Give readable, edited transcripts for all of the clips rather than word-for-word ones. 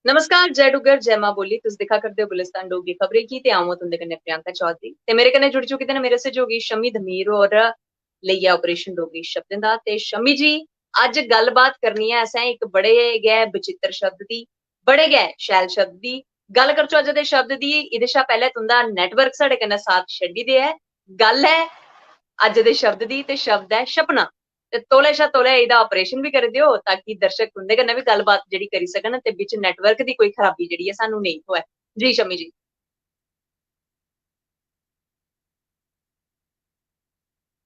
नमस्कार, जय डुग्गर, जय मां बोली। तुस दिक्खा करदे हो गुलिस्तान डोगरी खबरें की ते आऊं तुंदे कन्नै प्रियंका चौधरी ते मेरे कन्नै जुड़ी चुके दे न मेरे सहयोगी शम्मी धमीर और लेइयै ऑपरेशन डोगरी शब्दें दा ते शम्मी जी अज्ज गल्लबात करनी ऐ असें इक बड़े गै बचित्र शब्द दी, बड़े गै शैल शब्द दी। गल्ल करचो अज्ज दे शब्द दी, इहदे शा पैह्ले तुंदा नेटवर्क साढ़े कन्नै साथ छड्डी देआ ऐ। गल्ल ऐ अज्ज दे शब्द दी ते शब्द है छपना। ते तौले शा तौले एह्दा ऑपरेशन भी करी देओ ताकि दर्शक तुंदे कन्नै भी गल्लबात जेह्ड़ी करी सकन ते बिच नेटवर्क दी कोई खराबी जेह्ड़ी ऐ सानू नेईं होऐ। जी शम्मी जी।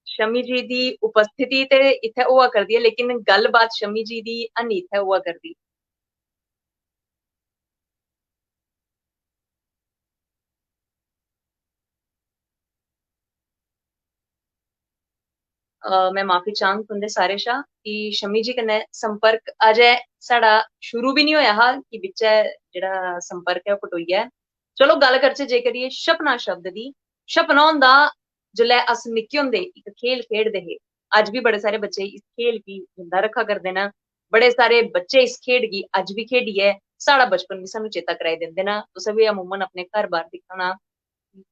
शम्मी जी दी उपस्थिति ते इत्थै होआ करदी ऐ लेकिन गल्लबात शम्मी जी दी हैनी इत्थै होआ करदी। मैं माफी चाहंग तुंदे सारे शा कि शम्मी जी कन्नै संपर्क अजें साढ़ा शुरू भी नहीं होया हा कि बिच्चै जेह्ड़ा संपर्क ऐ ओह् कटोई गेआ ऐ। चलो गल्ल करचै जे करियै छपना शब्द दी। छपना होंदा जेल्लै अस निक्के होंदे इक खेल खेढदे हे। अज्ज भी बड़े सारे बच्चे इस खेल गी जिंदा रखा करदे न। बड़े सारे बच्चे इस खेढ गी अज्ज भी खेढियै साढ़ा बचपन गी सानू चेता कराई दिंदे न। तुसें भी अमूमन अपने घर बाह्र दिक्खा होना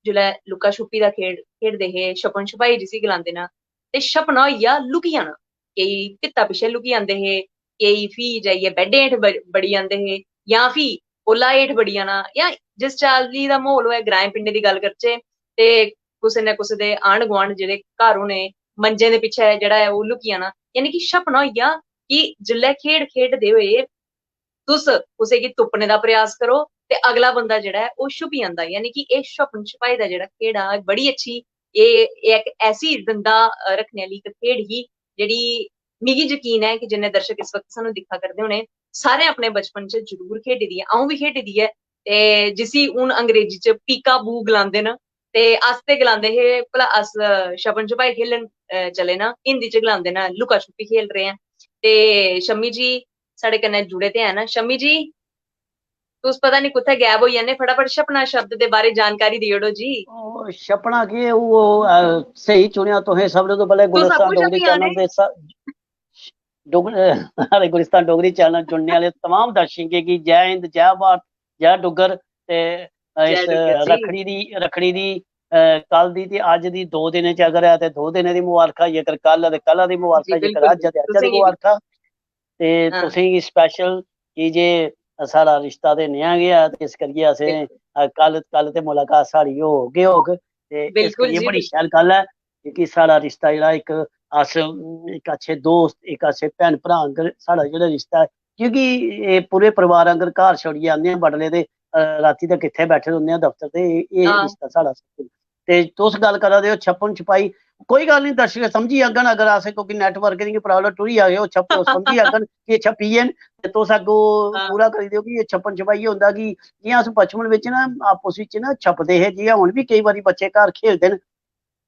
जेल्लै लुक्का छुपी दा खेढ खेढदे हे, छप्पन छपाई जिसी गलांदे न, ते छप्पना होई गेआ लुकी जाना। केईं भित्ता पिच्छें लुकी जंदे हे, केईं फ्ही जाइयै बैड्डें हेठ बड़ी जंदे हे, जां फ्ही पुल्ला हेठ बड़ी जाना, जां जिस चाल्ली दा म्हौल होऐ ग्राएं पिंडें दी गल्ल करचै ते कुसै न कुसै दे आंढ गुआंढ जेह्ड़े घर होने, मंजें दे पिच्छें जेह्ड़ा ऐ ओह् लुकी जाना। यानी कि छप्पना होई गेआ कि जेल्लै खेढ खेढदे होए तुस कुसै गी तुप्पने दा प्रयास करो ते अगला बंदा जेह्ड़ा ऐ ओह् छुप्पी जंदा। यानी कि एह् छप्पन छपाई दा जेह्ड़ा खेढ आ बड़ी अच्छी एह् इक ऐसी जिंदा रखने आह्ली इक खेढ ही जेह्ड़ी मिगी यकीन ऐ कि जिन्ने दर्शक इस वक्त सानू दिक्खा करदे होने सारें अपने बचपन च जरूर खेढी दी ऐ। अ'ऊं बी खेढी दी ऐ ते जिसी हून अंग्रेजी च पीका बू गलांदे न ते अस ते गलांदे हे भला अस छप्पन छपाई खेलन चले न, हिंदी च गलांदे न लुका छुपी खेल रहे हैं। ते शम्मी जी साढ़े कन्नै जुड़े ते हैन। शम्मी जी तुस पता नहीं कुत्थै गैब होई जन्ने, फटाफट छपना शब्द दे बारे जानकारी देई ओड़ो जी। छपना के वो सही चुनेआ तुसें। सब तो पैह्ले तुस गुलिस्तान आपूं डोगरी छप्पी चैनल जाने। दे साढ़े गुलिस्तान डोगरी चैनल चुनने आह्ले तमाम दर्शकें गी जय हिंद, जय भारत, जय डुग्गर। ते इस जय डुग्गर जी। रक्खड़ी दी कल दी ते अज्ज दी 2 दिनें च अगर है ते 2 दिनें दी मुबारखां, जेकर कल है ते कल दी जी मुबारखां, जेकर बिल्कुल अज्ज है ते अज्ज दी तुसें गी भी। मुबारखां। ते हाँ तुसें गी स्पैशल की जे साढ़ा रिश्ता ते नेहा गै ते इस करियै असें बिल्कुल कल ते मुलाकात साढ़ी होग गै होग। ते इस बिल्कुल करियै जी बड़ी बिल्कुल। शैल गल्ल है क्योंकि साढ़ा रिश्ता जेह्ड़ा अस इक अच्छे दोस्त, इक अच्छे भैन भ्रा आंह्गर साढ़ा जेह्ड़ा रिश्ता है। क्योंकि एह् पूरे परिवार आंह्गर घर छोड़ियै आंदे आं बडले ते रातीं तक किट्ठे बैठे रौंह्दे आं दफ्तर ते एह् हाँ रिश्ता साढ़ा। ते तुस गल्ल करा दे हो छप्पन छपाई, कोई गल्ल नहीं, दर्शक समझी जाङन। अगर असें कोई नेटवर्क दी प्रॉब्लम टुरी जाए ओह् समझी जाङन कि एह् छप्पी गे न ते तुस अग्गों हाँ पूरा करी देओ कि एह् छप्पन छपाई होंदा कि जि'यां अस बचपन बिच ना आपस बिच ना छपदे हे, जि'यां हुन बी केईं बारी बच्चे घर खेलदे न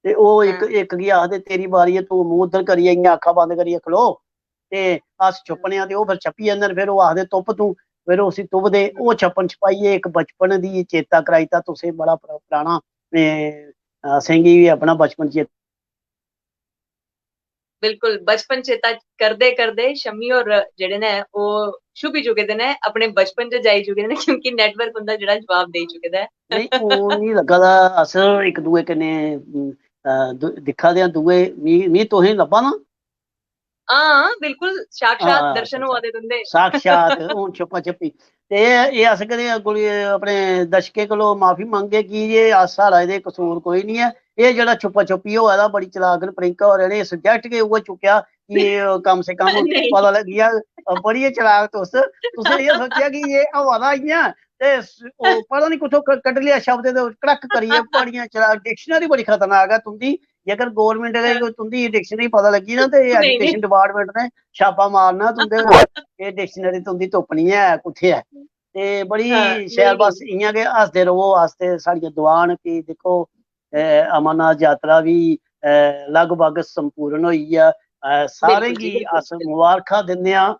ते ओह् इक हाँ इक गी आखदे तेरी बारी है, तू मूंह उद्धर करियै इ'यां अक्खां बंद करियै खलो ते अस हाँ छुप्पने आं ते ओह् फिर छप्पी जंदे न। फिर ओह् आखदे तुप्प तूं, फिर उसी तुपदे। ओह् छप्पन छपाई इक बचपन दी चेता कराई दित्ता तुसें, बड़ा पराना असेंगी बी अपना बचपन चेता। बिल्कुल बचपन चेता करदे करदे शम्मी होर जेह्ड़े ने ओह् छुपी चुके दे न अपने बचपन च जाई चुके दे न क्योंकि नेटवर्क उंदा जेह्ड़ा जवाब देई चुके दा नहीं ऐ। हून मिगी लग्गा दा अस इक दूए कन्नै दिक्खा दे आं दुए, मी तुसें लब्भा ना। हां बिल्कुल साक्षात हां दर्शन होआ दे तुंदे। साक्षात हून छुप्पा छप्पी ते एह् अस कदें अपने दर्शकें कोलों माफी मंगगे कि जे अस साढ़ा एह्दे कसूर कोई नहीं है। एह् जेह्ड़ा छुप्पा छुप्पी होआ दा बड़ी चलाक न प्रियंका होरें ने सब्जैक्ट गै उ'ऐ चुक्केआ कि कम से कम नहीं पता लग्गी जाह्ग। बड़ी गै चलाक तुसें एह् सोचेआ कि एह् होआ दा इ'यां ते ओह् पता नहीं कुत्थों कड्ढ लेआ शब्द ते कड़क करियै बड़ियां चलाक। डिक्शनरी बड़ी खतरनाक है तुं'दी। जेकर गौरमेंट गी तुं'दी डिक्शनरी पता लग्गी ना ते नहीं नहीं। एजुकेशन डिपार्टमेंट ने छापा मारना तुं'दे उप्पर। एह् डिक्शनरी तुं'दी तुप्पनी है कुत्थै है। ते बड़ी हाँ शैल, नहीं बस नहीं। इ'यां गै हसदे रवो। अस ते साढ़ियां दुआं न कि दिक्खो अमरनाथ यात्रा भी लगभग संपूर्ण होई ऐ। सारें बिल्कुल जी गी बिल्कुल अस बिल्कुल। मुबारखां दिन्ने आं।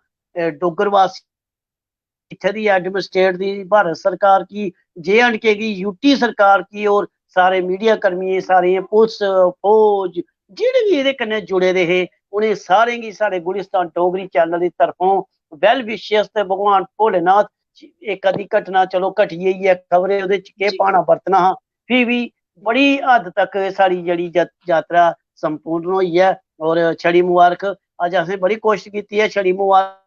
डुग्गर वासी इत्थे दी एडमिनिस्ट्रेट दी, भारत सरकार की, जे-एंड-के की, यूटी सरकार की और सारे मीडिया कर्मियें, सारे पुलस फौज जेह्ड़े बी एह्दे कन्नै जुड़े दे हे उ'नें सारें गी साढ़े गुलिस्तान डोगरी चैनल दी तरफों वैल विशेस ते भगवान भोलेनाथ एक अद्धी घटना चलो घटी ही है, खबरें ओहदे च केह् जी पाना बरतना हा, फिर भी बड़ी हद तक साड़ी जेहड़ी यात्रा संपूर्ण हुई है। और छड़ी मुबारक, अज असें बड़ी कोशिश की है, छड़ी मुबारक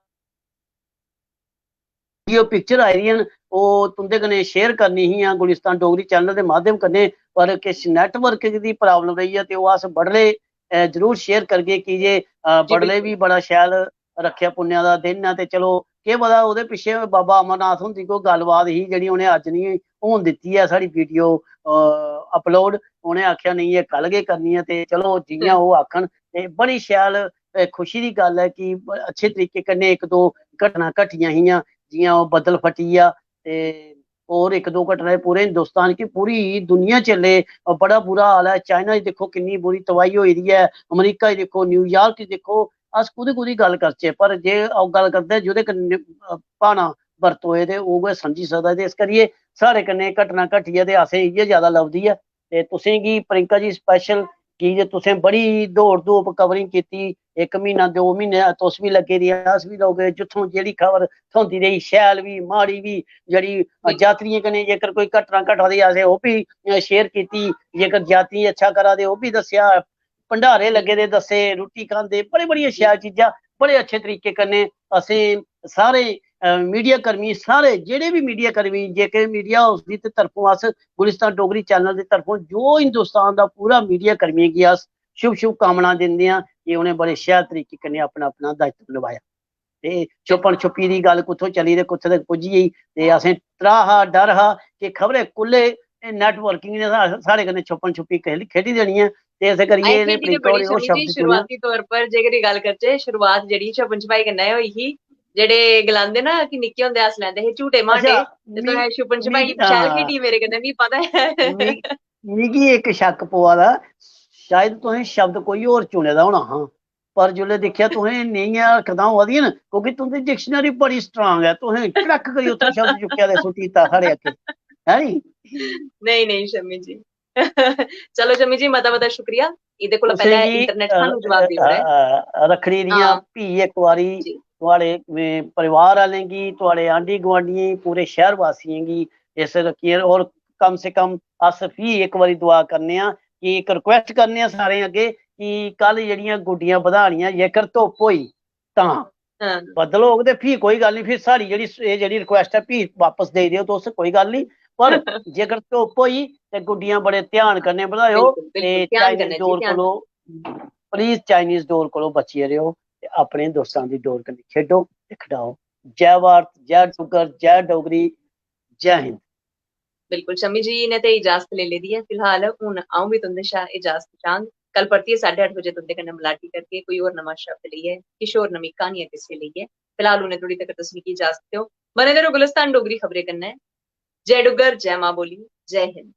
पिक्चर आई दियां न ओह् तुंदे कन्नै शेयर करनी ही गुलिस्तान डोगरी चैनल के माध्यम कन्नै, पर किश नैटवर्क की प्रॉब्लम रही है, तो वो अस बडले जरूर शेयर करगे कि जे जी बडले बिल्कुल। भी बड़ा शैल रखेआ पुण्य का दिन है। तो चलो केह् पता ओहदे पिच्छे बाबा अमरनाथ हुंदी कोई गल्लबात ही जेहड़ी उन्हें अज नहीं होन दित्ती है साड़ी वीडियो अपलोड। उन्हें आख्या नहीं एह् कल गै करनी है, तो चलो जियां ओह् आखन, ते बड़ी शैल खुशी की गल है कि अच्छे तरीके कन्नै एक दो घटना घटियां हियां, जियां ओह् बदल फटी आ, ते और एक दो घटना पूरे हिंदुस्तान की पूरी दुनिया चले बड़ा बुरा हाल है। चाइना च देखो किन्नी बुरी तबाही होई दी है, अमरीका च देखो, न्यूयॉर्क च देखो, अस कुदी कुदी गल करचे, पर जे गल करदे जेहदे कन्नै भाना बरत होए ते उ'ऐ समझी सकदा। ते इस करियै साढ़े कन्नै घटना घटी है ते असें इ'यै ज्यादा लभदी है। ते तुसें गी प्रियंका जी स्पेशल की जे तुसें बड़ी दौड़ धूप कवरिंग कीती, 1 म्हीना 2 म्हीने तुस भी लग्गे दे, अस भी लोग जित्थों जेहड़ी खबर थ्होंदी रेही, शैल भी माड़ी भी, जेहड़ी बिल्कुल यात्रियें कन्नै जेकर कोई घटना घटा दी असें ओह् भी शेयर कीती, जेकर यात्री अच्छा करा दे ओह् भी दस्सेआ, भंडारे लगे दे बिल्कुल दस्से, रुट्टी खांदे, बड़ी बड़ियां शैल चीजां बड़े अच्छे तरीके कन्नै असें सारे मीडिया कर्मी, सारे जेहड़े भी मीडिया कर्मी, जेके मीडिया हाउस दी तरफों अस गुलिस्तान डोगरी चैनल की तरफों जो हिंदुस्तान का पूरा मीडिया कर्मियों की अस शुभ शुभ कामना दिंदे हैं कि उन्हें बड़े शैल तरीके कन्नै अपना अपना दायित्व निभाया। ते छुपन छुपी दी गल कुत्थों चली ते कुत्थे तक पुज्जी गेई, ते असें त्राह हा, डर हा कि खबरै कुल्ले नेटवर्किंग ने साढ़े कन्नै छुपन छुपी खेढी देनी है। ते इस असें करियै इन्हें खेढी ते प्रियंका बड़ी होरें ओह् शमी जी, शब्द चुनेआ। शुरुआती तौर पर जेकर गल करचै, शुरुआत जेहड़ी छप्पन छपाई कन्नै होई ही, जेहड़े गलांदे ना कि निक्के होंदे अस लैंदे हे झूटे अच्छा मांटे, ते मी तुसें छुपन छपाई मी शैल खेढी मेरे कन्नै, मिगी पता मी है। मिगी इक शक पवा दा, शायद तुसें शब्द कोई होर चुने दा होना हा, पर जेल्लै दिक्खेआ तुसें नेहियां हरकतां होआ दियां न, क्योंकि तुंदी डिक्शनरी बड़ी स्ट्रांग है, तुसें कड़क करी उत्थों शब्द चुक्केआ ते सुट्टी दित्ता साढ़े अग्गे, है नी? नहीं नहीं शमी जी। चलो शमी जी, मता मता शुक्रिया। एह्दे कोला तुसें पैह्ले गी इंटरनेट सानू जवाब देई ओड़े। रक्खड़ी दियां हाँ भी इक बारी जी थुआढ़े परिवार आह्लें गी, थुआढ़े आंढी गुआंढियें गी, पूरे शैह्र वासियें गी इस रक्खियै, और कम से कम अस फ्ही इक बारी दुआ करने आं कि इक रिक्वेस्ट करने आं सारें अग्गे कि कल जेह्ड़ियां गुड्डियां बधानियां जेकर धुप्प होई तां, हाँ बद्दल होग ते फ्ही कोई गल्ल नहीं, फिर साढ़ी जेह्ड़ी रिक्वेस्ट है फ्ही वापस देई देओ तुस, कोई गल्ल नहीं। पर जेकर धुप्प होई ते गुड्डियां बड़े ध्यान कन्नै बधाएओ, बिल्कुल ते बिल्कुल, ध्यान चाइनीज कन्नै जी, डोर ध्यान कोलों कन्नै। प्लीज चाइनीज डोर कोलों बचिए रहो, ते अपने दोस्तां दी डोर कन्नै खेढो ते खडाओ। जय भारत, जय डुग्गर, जय डोगरी, जय हिंद। बिल्कुल शमी जी ने ते इजाजत ले लेदी है फिलहाल, हुन अऊं भी तुंदे शा इजाजत चांग। कल परतियै 8:30 बजे तुंदे कन्नै मलाटी करगे कोई होर नमां शब्द लेइयै, किश होर नमीं क्हानियां किस्से लेइयै। फिलहाल उ'नें थोड़ी तक तुस मिगी इजाजत देओ। बने दे रहो गुलिस्तान डोगरी खबरें कन्नै। जय डुग्गर, जय मां बोली, जय हिंद।